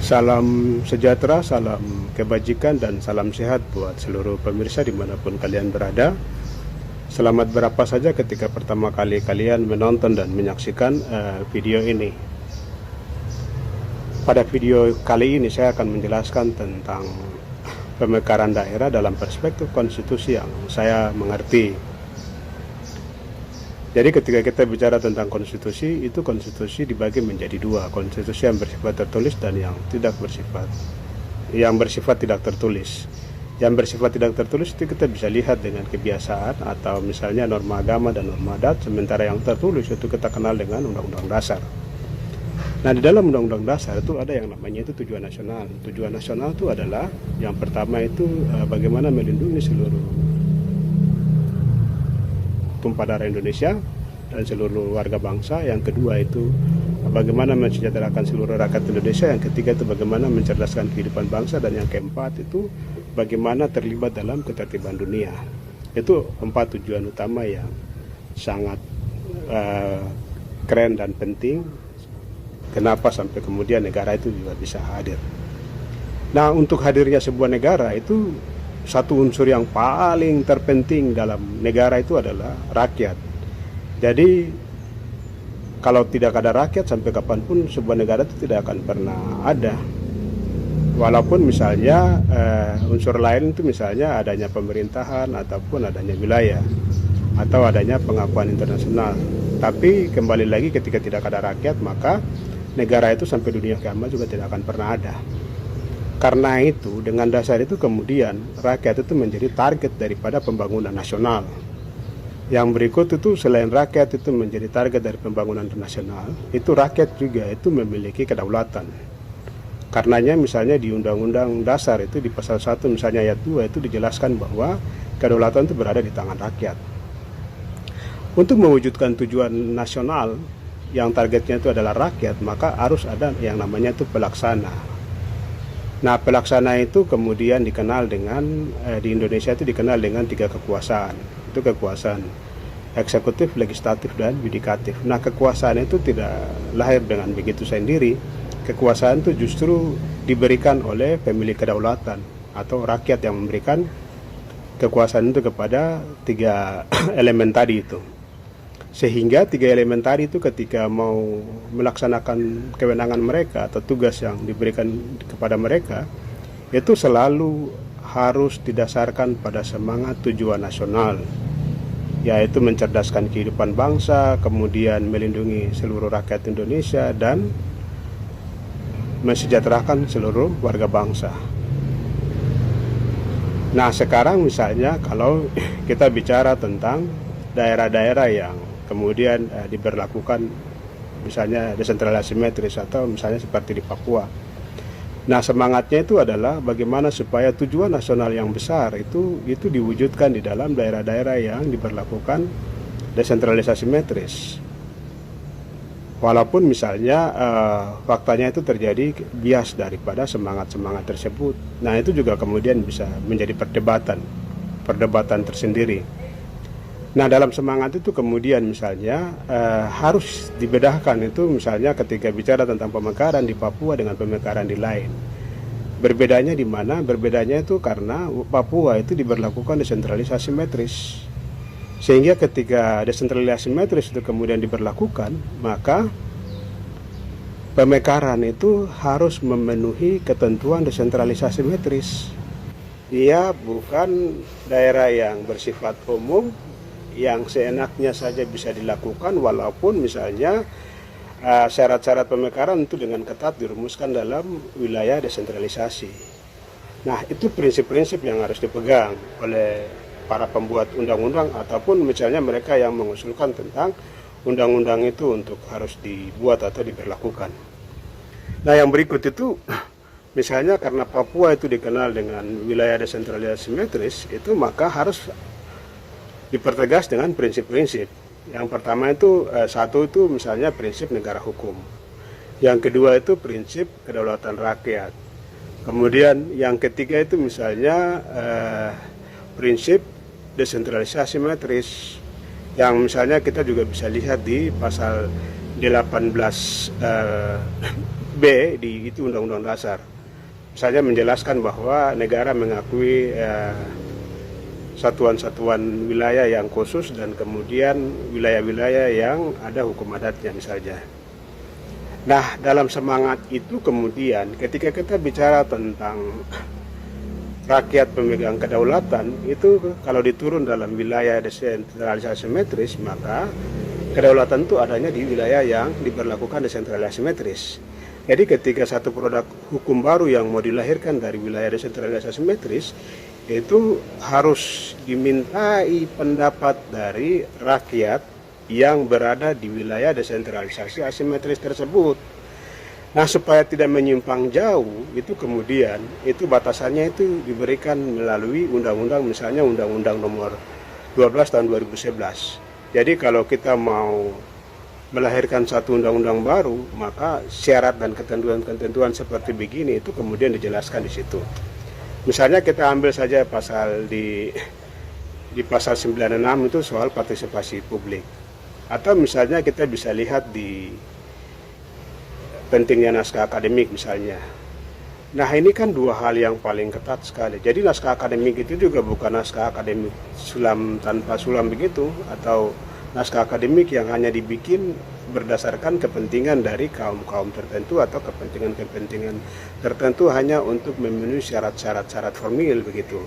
Salam sejahtera, salam kebajikan, dan salam sehat buat seluruh pemirsa dimanapun kalian berada. Selamat berapa saja ketika pertama kali kalian menonton dan menyaksikan video ini. Pada video kali ini saya akan menjelaskan tentang pemekaran daerah dalam perspektif konstitusi yang saya mengerti. Jadi ketika kita bicara tentang konstitusi, itu konstitusi dibagi menjadi dua, konstitusi yang bersifat tertulis dan yang bersifat tidak tertulis. Yang bersifat tidak tertulis itu kita bisa lihat dengan kebiasaan atau misalnya norma agama dan norma adat, sementara yang tertulis itu kita kenal dengan undang-undang dasar. Nah, di dalam undang-undang dasar itu ada yang namanya itu tujuan nasional. Tujuan nasional itu adalah yang pertama itu bagaimana melindungi seluruh tumpah darah Indonesia dan seluruh warga bangsa. Yang kedua itu bagaimana mensejahterakan seluruh rakyat Indonesia. Yang ketiga itu bagaimana mencerdaskan kehidupan bangsa. Dan yang keempat itu bagaimana terlibat dalam ketertiban dunia. Itu 4 tujuan utama yang sangat keren dan penting. Kenapa sampai kemudian negara itu juga bisa hadir. Nah, untuk hadirnya sebuah negara itu satu unsur yang paling terpenting dalam negara itu adalah rakyat. Jadi kalau tidak ada rakyat, sampai kapanpun sebuah negara itu tidak akan pernah ada. Walaupun misalnya unsur lain itu misalnya adanya pemerintahan ataupun adanya wilayah atau adanya pengakuan internasional. Tapi kembali lagi ketika tidak ada rakyat, maka negara itu sampai dunia kiamat juga tidak akan pernah ada. Karena itu, dengan dasar itu kemudian rakyat itu menjadi target daripada pembangunan nasional. Yang berikut itu selain rakyat itu menjadi target dari pembangunan nasional, itu rakyat juga itu memiliki kedaulatan. Karenanya misalnya di Undang-Undang Dasar itu di pasal 1 misalnya ayat 2 itu dijelaskan bahwa kedaulatan itu berada di tangan rakyat. Untuk mewujudkan tujuan nasional yang targetnya itu adalah rakyat, maka harus ada yang namanya itu pelaksana. Nah, pelaksana itu kemudian dikenal dengan di Indonesia itu dikenal dengan 3 kekuasaan. Itu kekuasaan eksekutif, legislatif, dan yudikatif. Nah, kekuasaan itu tidak lahir dengan begitu sendiri. Kekuasaan itu justru diberikan oleh pemilik kedaulatan atau rakyat yang memberikan kekuasaan itu kepada 3 elemen tadi itu. Sehingga 3 elemen tadi itu ketika mau melaksanakan kewenangan mereka atau tugas yang diberikan kepada mereka, itu selalu harus didasarkan pada semangat tujuan nasional, yaitu mencerdaskan kehidupan bangsa, kemudian melindungi seluruh rakyat Indonesia, dan mensejahterakan seluruh warga bangsa. Nah, sekarang misalnya kalau kita bicara tentang daerah-daerah yang kemudian diberlakukan misalnya desentralisasi simetris atau misalnya seperti di Papua. Nah, semangatnya itu adalah bagaimana supaya tujuan nasional yang besar itu diwujudkan di dalam daerah-daerah yang diberlakukan desentralisasi simetris. Walaupun misalnya faktanya itu terjadi bias daripada semangat-semangat tersebut. Nah, itu juga kemudian bisa menjadi perdebatan tersendiri. Nah, dalam semangat itu kemudian misalnya harus dibedakan itu misalnya ketika bicara tentang pemekaran di Papua dengan pemekaran di lain. Berbedanya di mana? Berbedanya itu karena Papua itu diberlakukan desentralisasi simetris. Sehingga ketika desentralisasi simetris itu kemudian diberlakukan, maka pemekaran itu harus memenuhi ketentuan desentralisasi simetris. Ia bukan daerah yang bersifat umum, yang seenaknya saja bisa dilakukan, walaupun misalnya syarat-syarat pemekaran itu dengan ketat dirumuskan dalam wilayah desentralisasi. Nah, itu prinsip-prinsip yang harus dipegang oleh para pembuat undang-undang ataupun misalnya mereka yang mengusulkan tentang undang-undang itu untuk harus dibuat atau diberlakukan. Nah, yang berikut itu misalnya karena Papua itu dikenal dengan wilayah desentralisasi simetris, itu maka harus dipertegas dengan prinsip-prinsip. Yang pertama itu satu itu misalnya prinsip negara hukum. Yang kedua itu prinsip kedaulatan rakyat. Kemudian yang ketiga itu misalnya prinsip desentralisasi simetris. Yang misalnya kita juga bisa lihat di pasal 18 B di itu Undang-Undang Dasar. Misalnya menjelaskan bahwa negara mengakui satuan-satuan wilayah yang khusus dan kemudian wilayah-wilayah yang ada hukum adatnya misalnya. Nah, dalam semangat itu kemudian ketika kita bicara tentang rakyat pemegang kedaulatan, itu kalau diturun dalam wilayah desentralisasi simetris, maka kedaulatan itu adanya di wilayah yang diberlakukan desentralisasi simetris. Jadi ketika satu produk hukum baru yang mau dilahirkan dari wilayah desentralisasi simetris, itu harus dimintai pendapat dari rakyat yang berada di wilayah desentralisasi asimetris tersebut. Nah, supaya tidak menyimpang jauh, itu kemudian itu batasannya itu diberikan melalui undang-undang, misalnya Undang-Undang Nomor 12 tahun 2011. Jadi kalau kita mau melahirkan satu undang-undang baru, maka syarat dan ketentuan-ketentuan seperti begini itu kemudian dijelaskan di situ. Misalnya kita ambil saja pasal di pasal 96 itu soal partisipasi publik. Atau misalnya kita bisa lihat di pentingnya naskah akademik misalnya. Nah, ini kan dua hal yang paling ketat sekali. Jadi naskah akademik itu juga bukan naskah akademik sulam tanpa sulam begitu, atau naskah akademik yang hanya dibikin berdasarkan kepentingan dari kaum-kaum tertentu atau kepentingan-kepentingan tertentu hanya untuk memenuhi syarat-syarat formil begitu.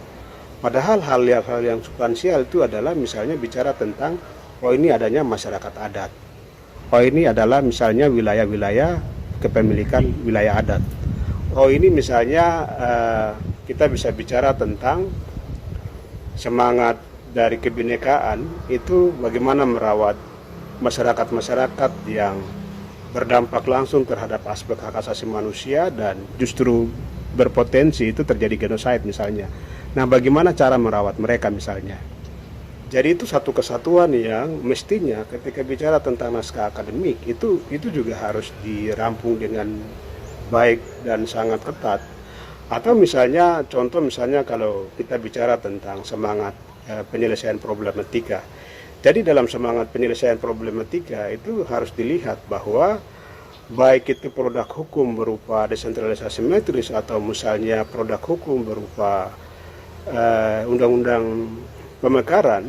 Padahal hal yang substansial itu adalah misalnya bicara tentang ini adanya masyarakat adat. Ini adalah misalnya wilayah-wilayah kepemilikan wilayah adat. Ini misalnya kita bisa bicara tentang semangat dari kebinekaan itu bagaimana merawat masyarakat-masyarakat yang berdampak langsung terhadap aspek hak asasi manusia dan justru berpotensi itu terjadi genocide misalnya. Nah, bagaimana cara merawat mereka misalnya. Jadi itu satu kesatuan yang mestinya ketika bicara tentang naskah akademik itu juga harus dirampung dengan baik dan sangat ketat. Atau misalnya contoh misalnya kalau kita bicara tentang semangat penyelesaian problematika. Jadi dalam semangat penyelesaian problematika itu harus dilihat bahwa baik itu produk hukum berupa desentralisasi simetris atau misalnya produk hukum berupa undang-undang pemekaran,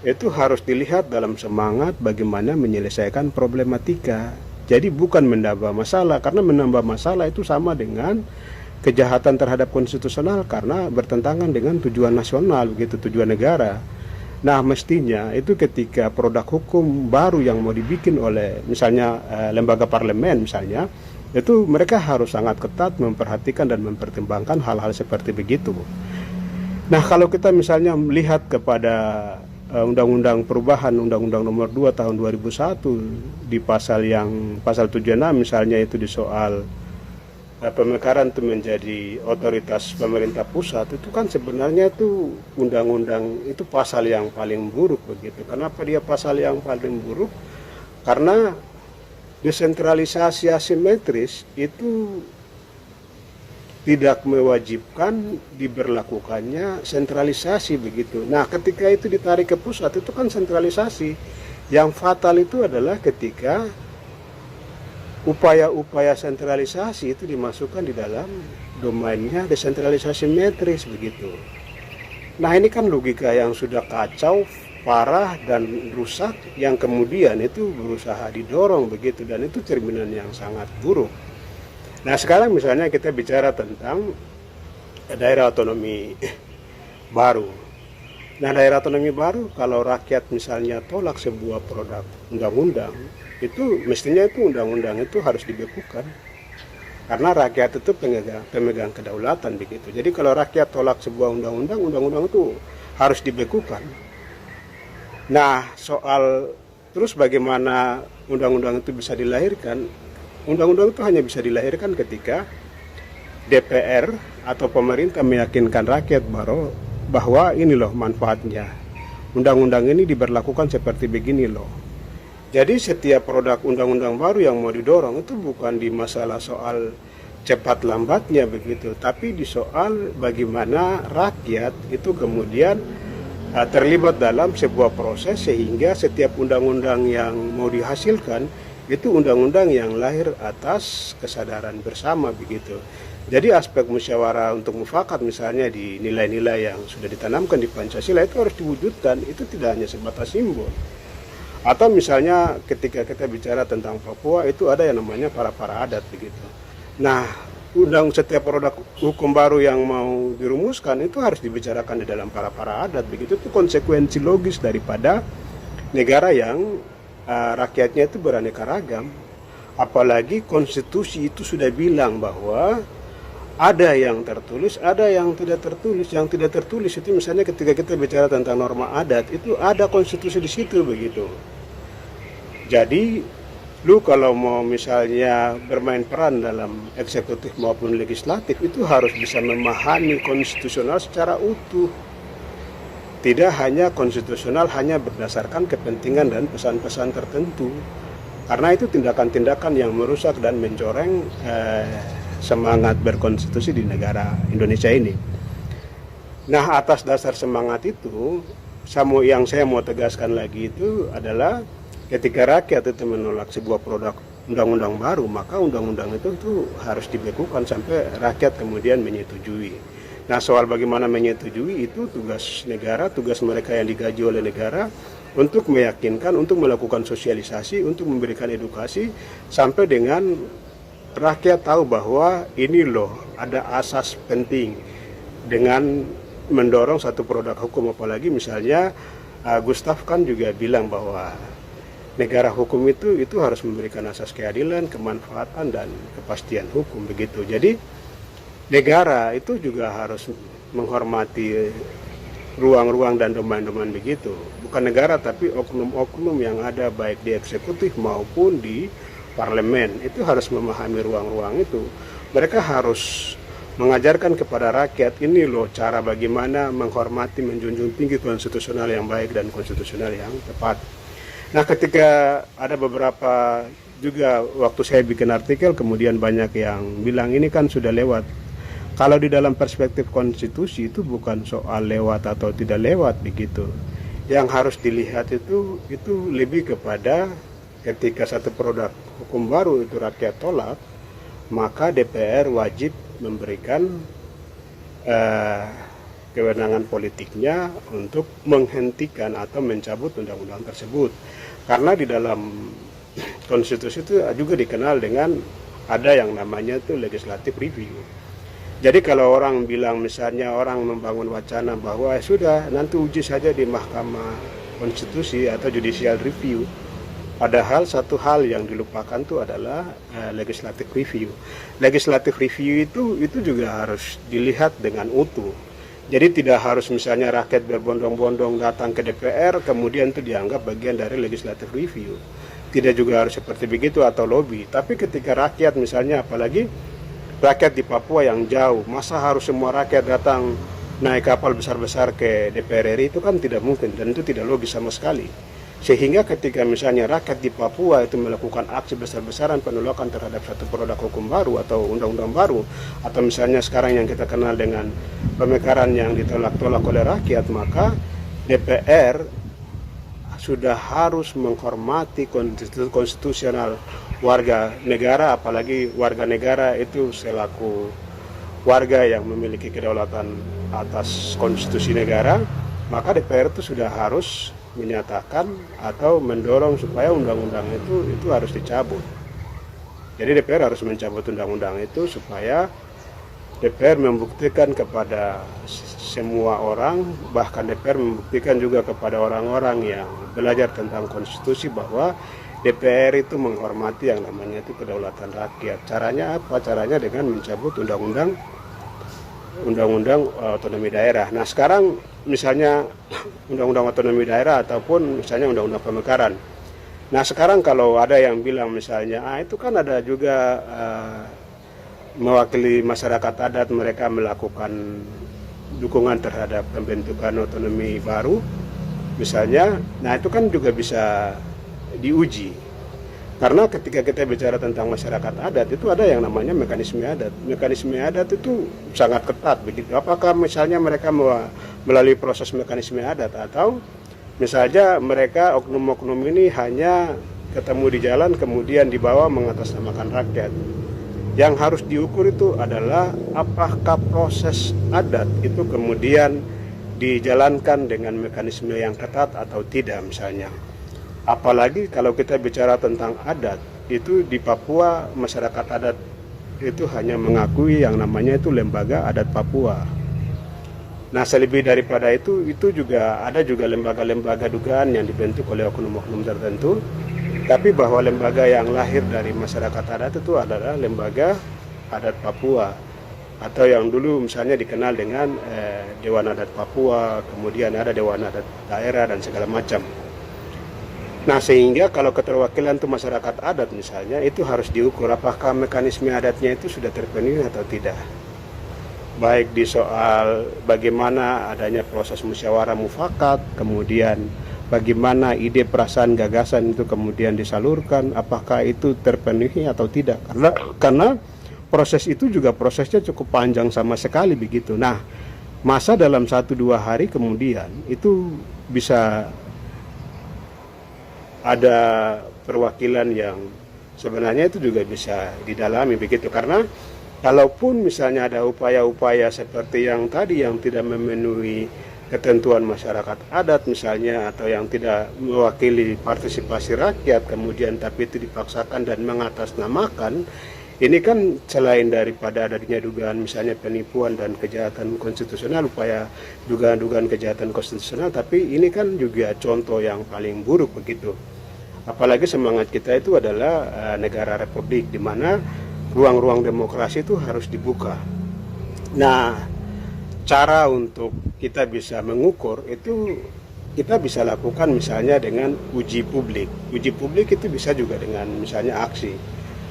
itu harus dilihat dalam semangat bagaimana menyelesaikan problematika. Jadi bukan menambah masalah, karena menambah masalah itu sama dengan kejahatan terhadap konstitusional karena bertentangan dengan tujuan nasional, begitu, tujuan negara. Nah, mestinya itu ketika produk hukum baru yang mau dibikin oleh misalnya lembaga parlemen misalnya, itu mereka harus sangat ketat memperhatikan dan mempertimbangkan hal-hal seperti begitu. Nah, kalau kita misalnya melihat kepada Undang-Undang Perubahan Undang-Undang Nomor 2 tahun 2001 di pasal 76 misalnya itu di soal pemekaran itu menjadi otoritas pemerintah pusat, itu kan sebenarnya itu undang-undang itu pasal yang paling buruk begitu. Kenapa dia pasal yang paling buruk? Karena desentralisasi asimetris itu tidak mewajibkan diberlakukannya sentralisasi begitu. Nah, ketika itu ditarik ke pusat itu kan sentralisasi. Yang fatal itu adalah ketika upaya-upaya sentralisasi itu dimasukkan di dalam domainnya desentralisasi simetris begitu. Nah, ini kan logika yang sudah kacau, parah dan rusak yang kemudian itu berusaha didorong begitu, dan itu cerminan yang sangat buruk. Nah, sekarang misalnya kita bicara tentang daerah otonomi baru. Nah, daerah otonomi baru kalau rakyat misalnya tolak sebuah produk undang-undang, itu mestinya itu undang-undang itu harus dibekukan. Karena rakyat itu pemegang kedaulatan begitu. Jadi kalau rakyat tolak sebuah undang-undang, undang-undang itu harus dibekukan. Nah, soal terus bagaimana undang-undang itu bisa dilahirkan? Undang-undang itu hanya bisa dilahirkan ketika DPR atau pemerintah meyakinkan rakyat bahwa ini loh manfaatnya. Undang-undang ini diberlakukan seperti begini loh. Jadi setiap produk undang-undang baru yang mau didorong itu bukan di masalah soal cepat lambatnya begitu, tapi di soal bagaimana rakyat itu kemudian terlibat dalam sebuah proses sehingga setiap undang-undang yang mau dihasilkan itu undang-undang yang lahir atas kesadaran bersama begitu. Jadi aspek musyawarah untuk mufakat misalnya di nilai-nilai yang sudah ditanamkan di Pancasila itu harus diwujudkan, itu tidak hanya sebatas simbol. Atau misalnya ketika kita bicara tentang Papua itu ada yang namanya para adat begitu. Nah, setiap produk hukum baru yang mau dirumuskan itu harus dibicarakan di dalam para adat begitu. Itu konsekuensi logis daripada negara yang rakyatnya itu beraneka ragam. Apalagi konstitusi itu sudah bilang bahwa ada yang tertulis, ada yang tidak tertulis. Yang tidak tertulis itu misalnya ketika kita bicara tentang norma adat, itu ada konstitusi di situ begitu. Jadi, lu kalau mau misalnya bermain peran dalam eksekutif maupun legislatif, itu harus bisa memahami konstitusional secara utuh. Tidak hanya konstitusional hanya berdasarkan kepentingan dan pesan-pesan tertentu. Karena itu tindakan-tindakan yang merusak dan mencoreng semangat berkonstitusi di negara Indonesia ini. Nah, atas dasar semangat itu, yang saya mau tegaskan lagi itu adalah ketika rakyat itu menolak sebuah produk undang-undang baru, maka undang-undang itu harus dibekukan sampai rakyat kemudian menyetujui. Nah, soal bagaimana menyetujui itu tugas negara, tugas mereka yang digaji oleh negara untuk meyakinkan, untuk melakukan sosialisasi, untuk memberikan edukasi sampai dengan rakyat tahu bahwa ini loh ada asas penting dengan mendorong satu produk hukum. Apalagi misalnya Gustaf kan juga bilang bahwa negara hukum itu harus memberikan asas keadilan, kemanfaatan dan kepastian hukum begitu. Jadi negara itu juga harus menghormati ruang-ruang dan domain-domain begitu. Bukan negara tapi oknum-oknum yang ada baik di eksekutif maupun di parlemen itu harus memahami ruang-ruang itu. Mereka harus mengajarkan kepada rakyat ini loh cara bagaimana menghormati, menjunjung tinggi konstitusional yang baik dan konstitusional yang tepat. Nah, ketika ada beberapa juga waktu saya bikin artikel kemudian banyak yang bilang ini kan sudah lewat. Kalau di dalam perspektif konstitusi itu bukan soal lewat atau tidak lewat begitu. Yang harus dilihat itu lebih kepada ketika satu produk hukum baru itu rakyat tolak, maka DPR wajib memberikan kewenangan politiknya untuk menghentikan atau mencabut undang-undang tersebut. Karena di dalam konstitusi itu juga dikenal dengan ada yang namanya itu legislative review. Jadi kalau orang bilang misalnya orang membangun wacana bahwa sudah nanti uji saja di Mahkamah Konstitusi atau judicial review, padahal satu hal yang dilupakan itu adalah legislative review. Legislative review itu juga harus dilihat dengan utuh. Jadi tidak harus misalnya rakyat berbondong-bondong datang ke DPR kemudian itu dianggap bagian dari legislative review. Tidak juga harus seperti begitu atau lobby. Tapi ketika rakyat misalnya, apalagi rakyat di Papua yang jauh, masa harus semua rakyat datang naik kapal besar-besar ke DPR RI, itu kan tidak mungkin dan itu tidak logis sama sekali. Sehingga ketika misalnya rakyat di Papua itu melakukan aksi besar-besaran penolakan terhadap satu produk hukum baru atau undang-undang baru, atau misalnya sekarang yang kita kenal dengan pemekaran yang ditolak-tolak oleh rakyat, maka DPR sudah harus menghormati konstitusional warga negara, apalagi warga negara itu selaku warga yang memiliki kedaulatan atas konstitusi negara, maka DPR itu sudah harus menyatakan atau mendorong supaya undang-undang itu harus dicabut. Jadi DPR harus mencabut undang-undang itu supaya DPR membuktikan kepada semua orang, bahkan DPR membuktikan juga kepada orang-orang yang belajar tentang konstitusi bahwa DPR itu menghormati yang namanya itu kedaulatan rakyat. Caranya apa? Caranya dengan mencabut undang-undang otonomi daerah. Nah, sekarang misalnya undang-undang otonomi daerah ataupun misalnya undang-undang pemekaran. Nah, sekarang kalau ada yang bilang misalnya itu kan ada juga mewakili masyarakat adat, mereka melakukan dukungan terhadap pembentukan otonomi baru misalnya. Nah, itu kan juga bisa diuji. Karena ketika kita bicara tentang masyarakat adat itu ada yang namanya mekanisme adat. Mekanisme adat itu sangat ketat begitu. Apakah misalnya mereka melalui proses mekanisme adat atau misalnya mereka oknum-oknum ini hanya ketemu di jalan kemudian dibawa mengatasnamakan rakyat. Yang harus diukur itu adalah apakah proses adat itu kemudian dijalankan dengan mekanisme yang ketat atau tidak misalnya. Apalagi kalau kita bicara tentang adat, itu di Papua masyarakat adat itu hanya mengakui yang namanya itu lembaga adat Papua. Nah, selebih daripada itu juga ada juga lembaga-lembaga dugaan yang dibentuk oleh oknum-oknum tertentu. Tapi bahwa lembaga yang lahir dari masyarakat adat itu adalah lembaga adat Papua. Atau yang dulu misalnya dikenal dengan Dewan Adat Papua, kemudian ada Dewan Adat Daerah dan segala macam. Nah, sehingga kalau keterwakilan itu masyarakat adat misalnya, itu harus diukur apakah mekanisme adatnya itu sudah terpenuhi atau tidak. Baik di soal bagaimana adanya proses musyawarah mufakat, kemudian bagaimana ide, perasaan, gagasan itu kemudian disalurkan, apakah itu terpenuhi atau tidak. Karena proses itu juga prosesnya cukup panjang sama sekali begitu. Nah, masa dalam 1-2 hari kemudian itu bisa ada perwakilan yang sebenarnya itu juga bisa didalami begitu. Karena kalaupun misalnya ada upaya-upaya seperti yang tadi yang tidak memenuhi ketentuan masyarakat adat misalnya, atau yang tidak mewakili partisipasi rakyat kemudian tapi itu dipaksakan dan mengatasnamakan, ini kan selain daripada adanya dugaan misalnya penipuan dan kejahatan konstitusional, upaya dugaan-dugaan kejahatan konstitusional, tapi ini kan juga contoh yang paling buruk begitu. Apalagi semangat kita itu adalah negara republik di mana ruang-ruang demokrasi itu harus dibuka. Nah, cara untuk kita bisa mengukur itu kita bisa lakukan misalnya dengan uji publik. Uji publik itu bisa juga dengan misalnya aksi.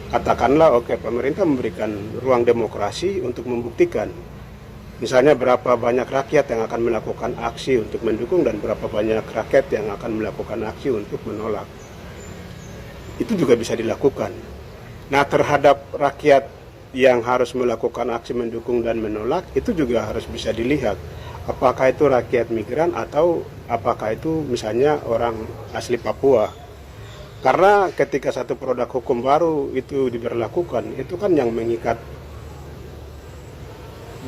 Katakanlah pemerintah memberikan ruang demokrasi untuk membuktikan misalnya berapa banyak rakyat yang akan melakukan aksi untuk mendukung dan berapa banyak rakyat yang akan melakukan aksi untuk menolak. Itu juga bisa dilakukan. Nah, terhadap rakyat yang harus melakukan aksi mendukung dan menolak itu juga harus bisa dilihat apakah itu rakyat migran atau apakah itu misalnya orang asli Papua. Karena ketika satu produk hukum baru itu diberlakukan, itu kan yang mengikat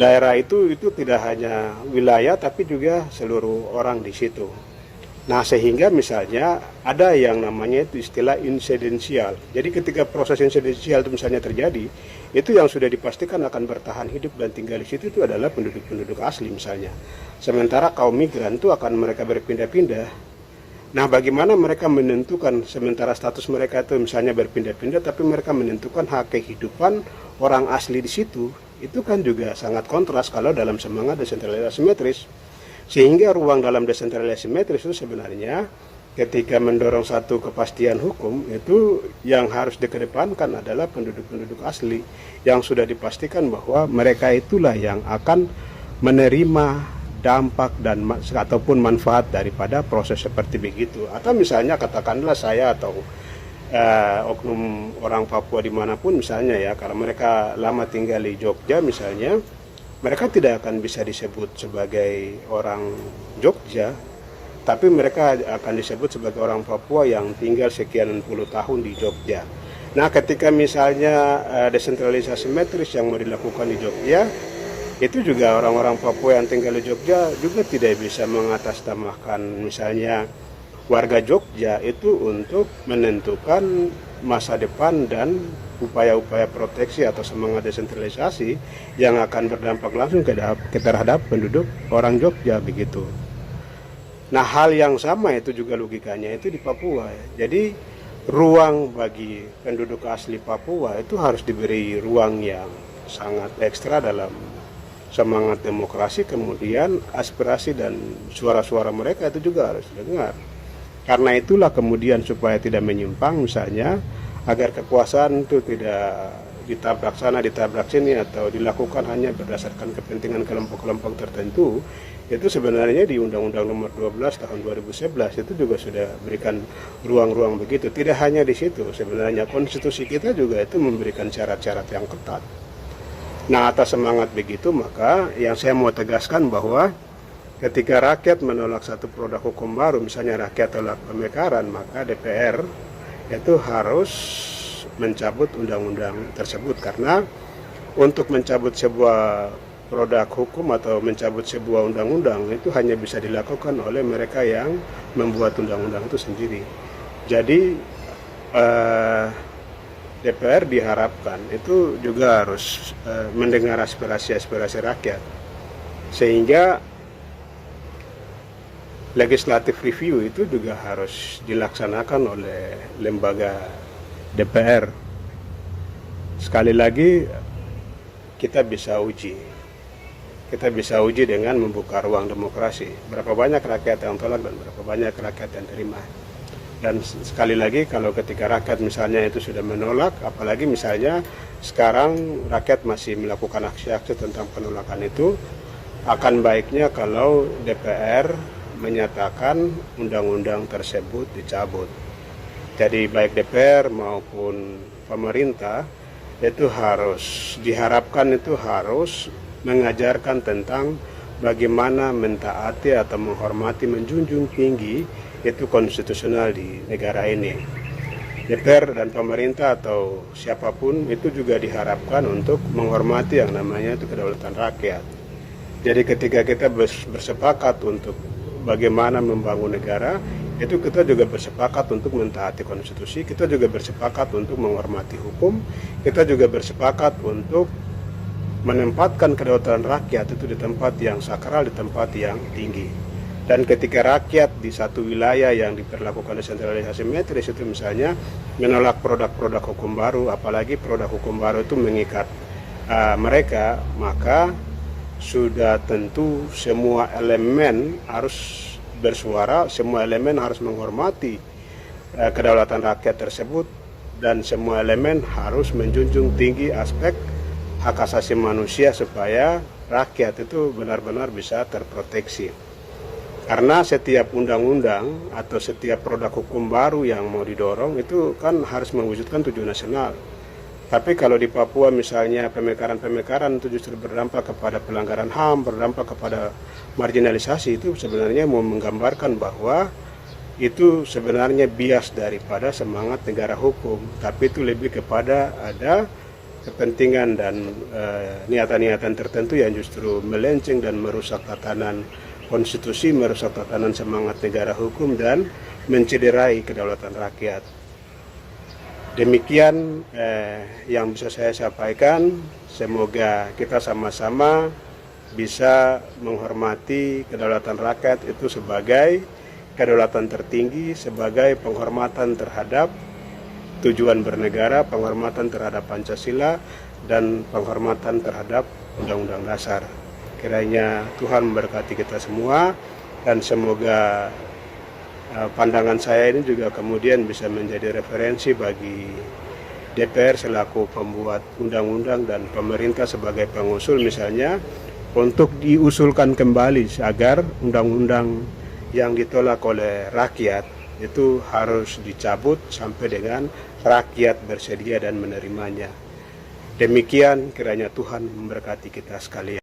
daerah itu tidak hanya wilayah tapi juga seluruh orang di situ. Nah, sehingga misalnya ada yang namanya itu istilah insidensial. Jadi ketika proses insidensial itu misalnya terjadi, itu yang sudah dipastikan akan bertahan hidup dan tinggal di situ itu adalah penduduk-penduduk asli misalnya. Sementara kaum migran itu akan mereka berpindah-pindah. Nah, bagaimana mereka menentukan sementara status mereka itu misalnya berpindah-pindah, tapi mereka menentukan hak kehidupan orang asli di situ, itu kan juga sangat kontras kalau dalam semangat desentralisasi simetris. Sehingga ruang dalam desentralisasi simetris itu sebenarnya ketika mendorong satu kepastian hukum itu yang harus dikedepankan adalah penduduk-penduduk asli yang sudah dipastikan bahwa mereka itulah yang akan menerima dampak dan ataupun manfaat daripada proses seperti begitu. Atau misalnya katakanlah saya atau oknum orang Papua dimanapun misalnya ya, kalau mereka lama tinggal di Jogja misalnya, mereka tidak akan bisa disebut sebagai orang Jogja, tapi mereka akan disebut sebagai orang Papua yang tinggal sekian puluh tahun di Jogja. Nah, ketika misalnya desentralisasi simetris yang mau dilakukan di Jogja, itu juga orang-orang Papua yang tinggal di Jogja juga tidak bisa mengatasnamakan misalnya warga Jogja itu untuk menentukan masa depan dan upaya-upaya proteksi atau semangat desentralisasi yang akan berdampak langsung terhadap penduduk orang Jogja begitu. Nah, hal yang sama itu juga logikanya itu di Papua. Jadi ruang bagi penduduk asli Papua itu harus diberi ruang yang sangat ekstra dalam semangat demokrasi, kemudian aspirasi dan suara-suara mereka itu juga harus didengar. Karena itulah kemudian supaya tidak menyimpang misalnya, agar kekuasaan itu tidak ditabrak sana, ditabrak sini, atau dilakukan hanya berdasarkan kepentingan kelompok-kelompok tertentu, itu sebenarnya di Undang-Undang Nomor 12 Tahun 2011 itu juga sudah berikan ruang-ruang begitu. Tidak hanya di situ, sebenarnya konstitusi kita juga itu memberikan syarat-syarat yang ketat. Nah, atas semangat begitu, maka yang saya mau tegaskan bahwa ketika rakyat menolak satu produk hukum baru, misalnya rakyat tolak pemekaran, maka DPR itu harus mencabut undang-undang tersebut, karena untuk mencabut sebuah produk hukum atau mencabut sebuah undang-undang itu hanya bisa dilakukan oleh mereka yang membuat undang-undang itu sendiri. Jadi DPR diharapkan itu juga harus mendengar aspirasi-aspirasi rakyat, sehingga legislative review itu juga harus dilaksanakan oleh lembaga DPR. Sekali lagi, kita bisa uji dengan membuka ruang demokrasi. Berapa banyak rakyat yang tolak dan berapa banyak rakyat yang terima. Dan sekali lagi, kalau ketika rakyat misalnya itu sudah menolak, apalagi misalnya sekarang rakyat masih melakukan aksi-aksi tentang penolakan itu, akan baiknya kalau DPR menyatakan undang-undang tersebut dicabut. Jadi baik DPR maupun pemerintah itu diharapkan harus mengajarkan tentang bagaimana mentaati atau menghormati, menjunjung tinggi itu konstitusional di negara ini. DPR dan pemerintah atau siapapun itu juga diharapkan untuk menghormati yang namanya itu kedaulatan rakyat. Jadi ketika kita bersepakat untuk bagaimana membangun negara, itu kita juga bersepakat untuk mentaati konstitusi, kita juga bersepakat untuk menghormati hukum, kita juga bersepakat untuk menempatkan kedaulatan rakyat itu di tempat yang sakral, di tempat yang tinggi. Dan ketika rakyat di satu wilayah yang diperlakukan desentralisasi metris itu misalnya menolak produk-produk hukum baru, apalagi produk hukum baru itu mengikat mereka, maka sudah tentu semua elemen harus bersuara, semua elemen harus menghormati kedaulatan rakyat tersebut, dan semua elemen harus menjunjung tinggi aspek hak asasi manusia supaya rakyat itu benar-benar bisa terproteksi. Karena setiap undang-undang atau setiap produk hukum baru yang mau didorong itu kan harus mewujudkan tujuan nasional. Tapi kalau di Papua misalnya pemekaran-pemekaran itu justru berdampak kepada pelanggaran HAM, berdampak kepada marginalisasi, itu sebenarnya mau menggambarkan bahwa itu sebenarnya bias daripada semangat negara hukum. Tapi itu lebih kepada ada kepentingan dan niatan-niatan tertentu yang justru melenceng dan merusak tatanan konstitusi, merusak tatanan semangat negara hukum, dan mencederai kedaulatan rakyat. Demikian yang bisa saya sampaikan. Semoga kita sama-sama bisa menghormati kedaulatan rakyat itu sebagai kedaulatan tertinggi, sebagai penghormatan terhadap tujuan bernegara, penghormatan terhadap Pancasila, dan penghormatan terhadap Undang-Undang Dasar. Kiranya Tuhan memberkati kita semua, dan semoga pandangan saya ini juga kemudian bisa menjadi referensi bagi DPR selaku pembuat undang-undang dan pemerintah sebagai pengusul, misalnya untuk diusulkan kembali agar undang-undang yang ditolak oleh rakyat itu harus dicabut sampai dengan rakyat bersedia dan menerimanya. Demikian, kiranya Tuhan memberkati kita sekalian.